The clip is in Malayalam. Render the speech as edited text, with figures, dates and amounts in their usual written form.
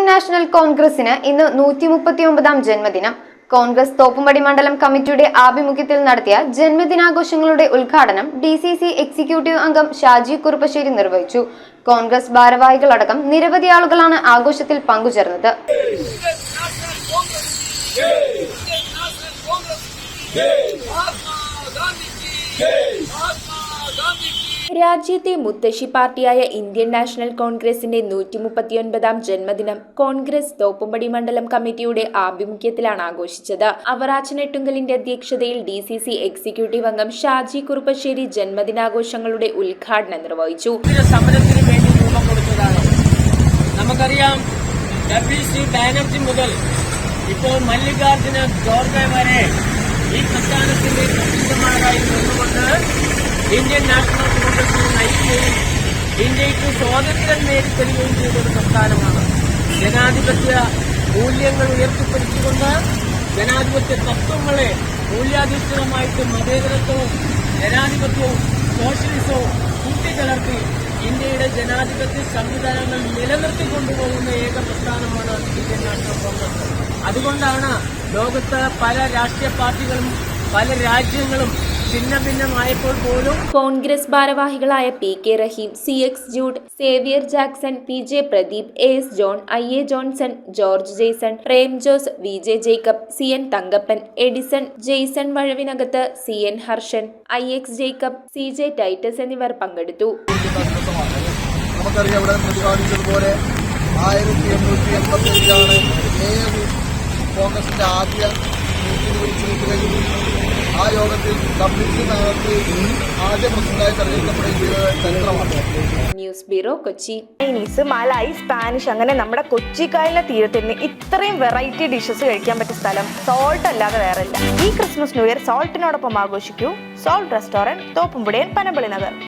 നാഷണൽ കോൺഗ്രസിന് ഇന്ന് 139ാം ജന്മദിനം. കോൺഗ്രസ് തോപ്പുംപടി മണ്ഡലം കമ്മിറ്റിയുടെ ആഭിമുഖ്യത്തിൽ നടത്തിയ ജന്മദിനാഘോഷങ്ങളുടെ ഉദ്ഘാടനം DCC എക്സിക്യൂട്ടീവ് അംഗം ഷാജി കുറുപ്പശ്ശേരി നിർവഹിച്ചു. കോൺഗ്രസ് ഭാരവാഹികളടക്കം നിരവധി ആളുകളാണ് ആഘോഷത്തിൽ പങ്കുചേർന്നത്. രാജ്യത്തെ മുത്തശ്ശി പാർട്ടിയായ ഇന്ത്യൻ നാഷണൽ കോൺഗ്രസിന്റെ 139ാം ജന്മദിനം കോൺഗ്രസ് തോപ്പുംപടി മണ്ഡലം കമ്മിറ്റിയുടെ ആഭിമുഖ്യത്തിലാണ് ആഘോഷിച്ചത്. അവറാച്ചൻ എട്ടുങ്കലിന്റെ അധ്യക്ഷതയിൽ DCC എക്സിക്യൂട്ടീവ് അംഗം ഷാജി കുറുപ്പശ്ശേരി ജന്മദിനാഘോഷങ്ങളുടെ ഉദ്ഘാടനം നിർവഹിച്ചു. സമരത്തിന് വേണ്ടി രൂപം കൊടുത്തതാണ്. നമുക്കറിയാം, WC ബാനർജി മുതൽ ഇപ്പോൾ മല്ലികാർജുന ഖോർഗെ വരെ ഈ പ്രസ്ഥാനത്തിന്റെ പ്രസിദ്ധമാരായി നിന്നുകൊണ്ട് ഇന്ത്യൻ നാഷണൽ കോൺഗ്രസിനെ നയിക്കുകയും ഇന്ത്യക്ക് സ്വാതന്ത്ര്യം നേടിത്തരികയും ചെയ്തൊരു പ്രസ്ഥാനമാണ്. ജനാധിപത്യ മൂല്യങ്ങൾ ഉയർത്തിപ്പിടിച്ചുകൊണ്ട് ജനാധിപത്യ തത്വങ്ങളെ മൂല്യാധിഷ്ഠിതമായിട്ട് മതേതരത്വവും ജനാധിപത്യവും സോഷ്യലിസവും കൂട്ടിക്കലർത്തി ഇന്ത്യയുടെ ജനാധിപത്യ സംവിധാനങ്ങൾ നിലനിർത്തിക്കൊണ്ടുപോകുന്ന ഏക പ്രസ്ഥാനമാണ് ഇന്ത്യൻ നാഷണൽ കോൺഗ്രസ്. അതുകൊണ്ടാണ് ലോകത്ത് പല രാഷ്ട്രീയ പാർട്ടികളും പല രാജ്യങ്ങളും ഭിന്നമായപ്പോൾ പോലും കോൺഗ്രസ് ഭാരവാഹികളായ PK Rahim, CX Jude, Xavier Jackson, PJ Pradeep, AS John, IA Johnson, George Jaison, Prem Jose, VJ Jacob, CN Thankappan, Edison, Jaison Vazhavinakath, CN Harshan, IX Jacob, CJ Titus എന്നിവർ പങ്കെടുത്തു. നമുക്കറിയാം, ഇവിടെ പ്രതിപാദിച്ചതുപോലെ 1885 കോൺഗ്രസിന്റെ ആദ്യ മീറ്റിംഗ് വിളിച്ചു. ആ യോഗത്തിൽ കമ്മ്യൂണിസ്റ്റ് ആദ്യ പ്രസിഡന്റായി തെരഞ്ഞെടുക്കപ്പെടുകയും ചെയ്ത ചരിത്രമാണ്. News bureau, Kochi. Chinese, malai, Spanish അങ്ങനെ നമ്മുടെ കൊച്ചിക്കായലിലെ തീരത്ത് നിന്ന് ഇത്രയും വെറൈറ്റി ഡിഷസ് കഴിക്കാൻ പറ്റിയ സ്ഥലം സോൾട്ട് അല്ലാതെ വേറെ ഇല്ല. ഈ ക്രിസ്മസ് ന്യൂ ഇയർ സോൾട്ടിനോടൊപ്പം ആഘോഷിക്കൂ. Salt restaurant, Thoppumpady, Panampilly Nagar.